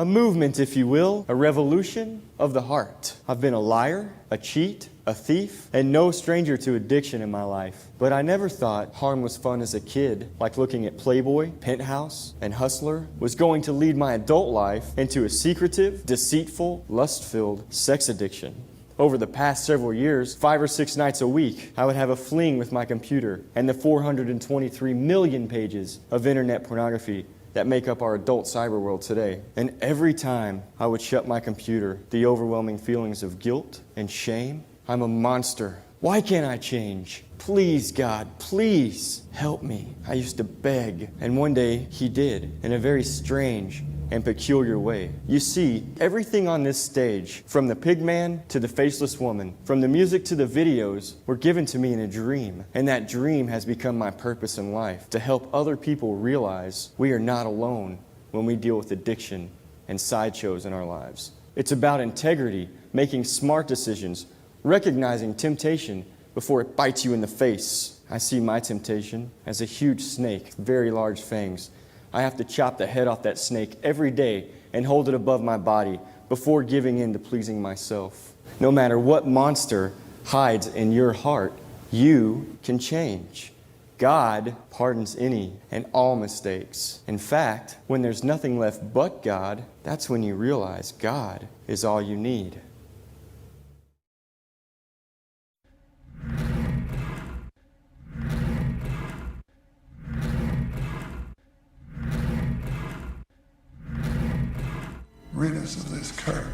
A movement, if you will, a revolution of the heart. I've been a liar, a cheat, a thief, and no stranger to addiction in my life. But I never thought harmless fun as a kid, like looking at Playboy, Penthouse, and Hustler, was going to lead my adult life into a secretive, deceitful, lust-filled sex addiction. Over the past several years, 5 or 6 nights a week, I would have a fling with my computer and the 423 million pages of internet pornography that make up our adult cyber world today. And every time I would shut my computer, the overwhelming feelings of guilt and shame. I'm a monster. Why can't I change? Please, God, please help me. I used to beg, and one day He did, in a very strange and peculiar way. You see, everything on this stage, from the pig man to the faceless woman, from the music to the videos, were given to me in a dream. And that dream has become my purpose in life, to help other people realize we are not alone when we deal with addiction and sideshows in our lives. It's about integrity, making smart decisions, recognizing temptation before it bites you in the face. I see my temptation as a huge snake, very large fangs. I have to chop the head off that snake every day and hold it above my body before giving in to pleasing myself. No matter what monster hides in your heart, you can change. God pardons any and all mistakes. In fact, when there's nothing left but God, that's when you realize God is all you need. Rid us of this curse.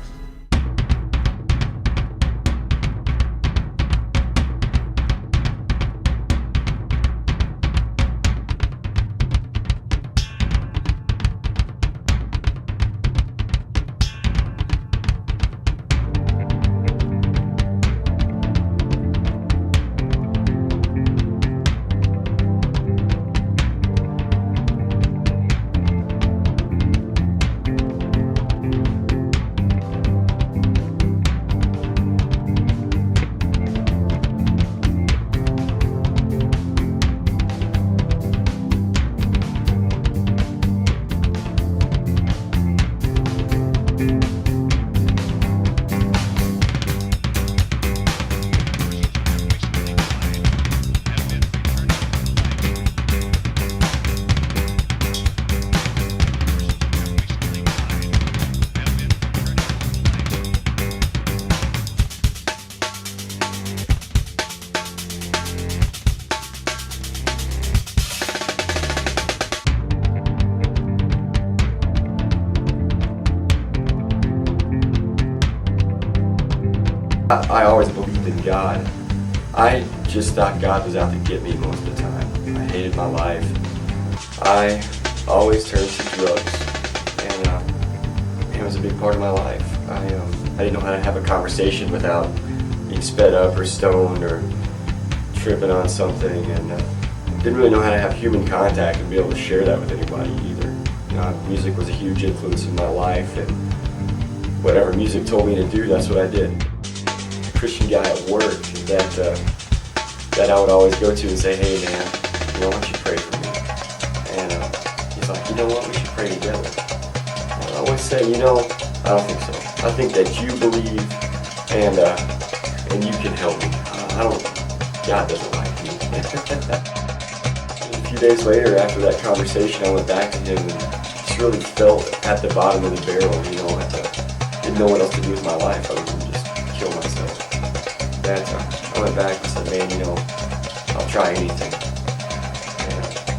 I always believed in God. I just thought God was out to get me most of the time. I hated my life. I always turned to drugs, and it was a big part of my life. I didn't know how to have a conversation without being sped up or stoned or tripping on something, and didn't really know how to have human contact and be able to share that with anybody either. Music was a huge influence in my life, and whatever music told me to do, that's what I did. Christian guy at work that I would always go to and say, hey man, why don't you pray for me? And he's like, you know what, we should pray together. And I always say, I don't think so. I think that you believe and you can help me. God doesn't like me. A few days later after that conversation, I went back to him and just really felt at the bottom of the barrel, didn't know what else to do with my life. I was going to just kill myself. I went back and said, man, I'll try anything.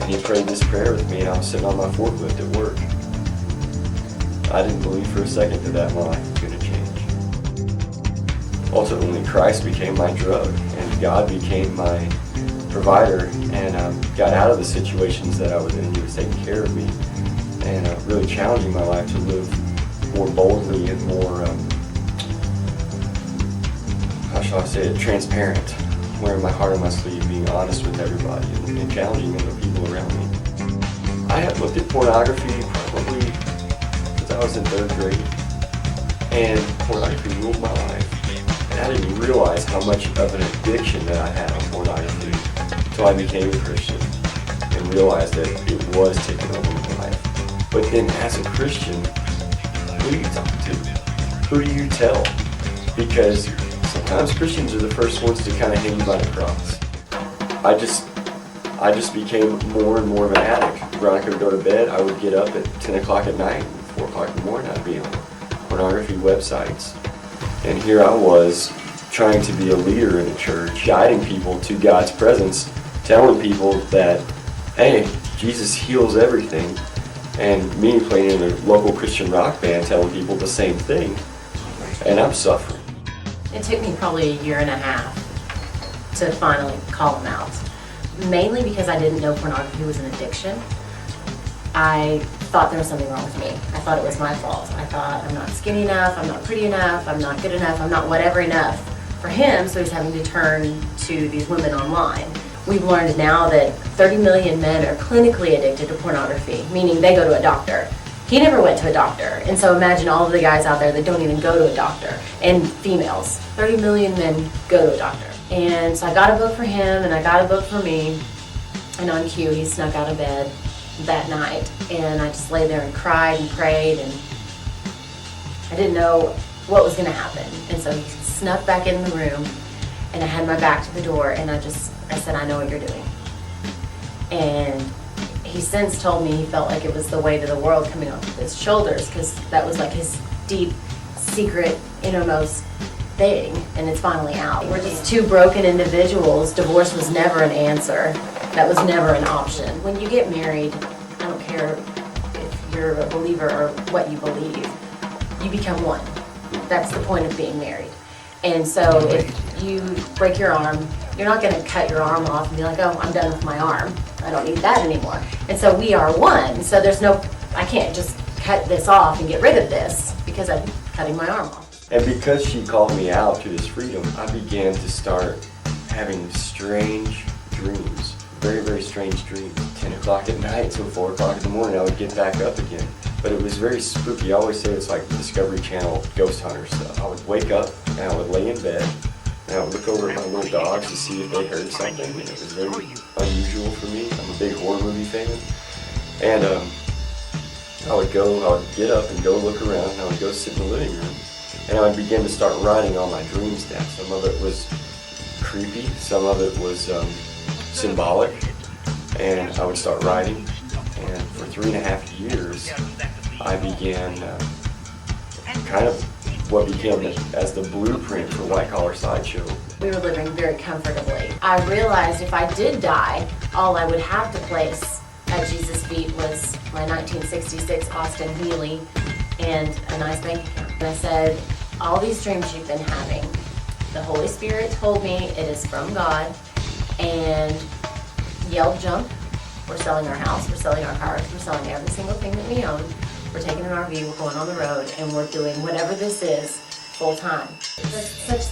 And he prayed this prayer with me, and I was sitting on my forklift at work. I didn't believe for a second that my life was going to change. Ultimately, Christ became my drug, and God became my provider, and got out of the situations that I was in. He was taking care of me, and really challenging my life to live more boldly and more, how shall I say it, transparent, wearing my heart on my sleeve, being honest with everybody, and challenging other people around me. I had looked at pornography probably since I was in 3rd grade, and pornography ruled my life. And I didn't realize how much of an addiction that I had on pornography until I became a Christian and realized that it was taking over my life. But then as a Christian, who do you talk to? Who do you tell? Because sometimes Christians are the first ones to kind of hang you by the cross. I just became more and more of an addict. Veronica would go to bed, I would get up at 10 o'clock at night, 4 o'clock in the morning, I'd be on pornography websites. And here I was, trying to be a leader in a church, guiding people to God's presence, telling people that, hey, Jesus heals everything. And me playing in a local Christian rock band telling people the same thing, and I'm suffering. It took me probably a year and a half to finally call him out. Mainly because I didn't know pornography was an addiction. I thought there was something wrong with me. I thought it was my fault. I thought I'm not skinny enough, I'm not pretty enough, I'm not good enough, I'm not whatever enough for him, so he's having to turn to these women online. We've learned now that 30 million men are clinically addicted to pornography, meaning they go to a doctor. He never went to a doctor, and so imagine all of the guys out there that don't even go to a doctor, and females. 30 million men go to a doctor. And so I got a book for him, and I got a book for me, and on cue, he snuck out of bed that night, and I just lay there and cried and prayed, and I didn't know what was gonna happen. And so he snuck back in the room, and I had my back to the door, and I said, I know what you're doing. And he since told me he felt like it was the weight of the world coming off of his shoulders, because that was like his deep, secret, innermost thing, and it's finally out. We're just two broken individuals. Divorce was never an answer. That was never an option. When you get married, I don't care if you're a believer or what you believe, you become one. That's the point of being married. And so if you break your arm, you're not going to cut your arm off and be like, oh, I'm done with my arm. I don't need that anymore. And so we are one. So I can't just cut this off and get rid of this because I'm cutting my arm off. And because she called me out to this freedom, I began to start having strange dreams. Very, very strange dreams. 10 o'clock at night till 4 o'clock in the morning, I would get back up again. But it was very spooky. I always say it's like Discovery Channel ghost hunter stuff. I would wake up and I would lay in bed and I would look over at my little dogs to see if they heard something. And it was very unusual for me. I'm a big horror movie fan. And I would get up and go look around, and I would go sit in the living room. And I would begin to start writing all my dreams down. Some of it was creepy, some of it was symbolic, and I would start writing. And for 3.5 years, I began kind of what became as the blueprint for White Collar Sideshow. We were living very comfortably. I realized if I did die, all I would have to place at Jesus' feet was my 1966 Austin Healey and a nice bank account. And I said, all these dreams you've been having, the Holy Spirit told me it is from God, and yelled jump. We're selling our house, we're selling our cars, we're selling every single thing that we own. We're taking an RV, we're going on the road, and we're doing whatever this is full time. That's such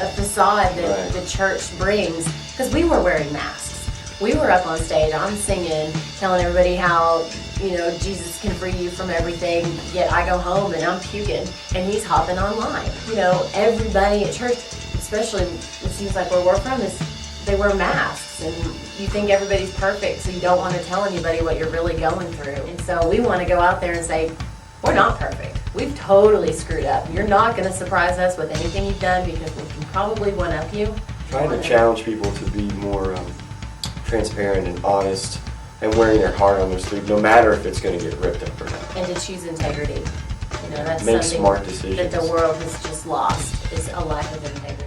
a facade that the church brings, because we were wearing masks. We were up on stage, I'm singing, telling everybody how, Jesus can free you from everything, yet I go home and I'm puking, and he's hopping online. Everybody at church, especially it seems like where we're from, they wear masks, and you think everybody's perfect, so you don't want to tell anybody what you're really going through. And so we want to go out there and say, we're not perfect. We've totally screwed up. You're not going to surprise us with anything you've done because we can probably one-up you. Trying to challenge people to be more transparent and honest and wearing their heart on their sleeve, no matter if it's going to get ripped up or not. And to choose integrity. That's Make something smart decisions. that the world has just lost, is a lack of integrity.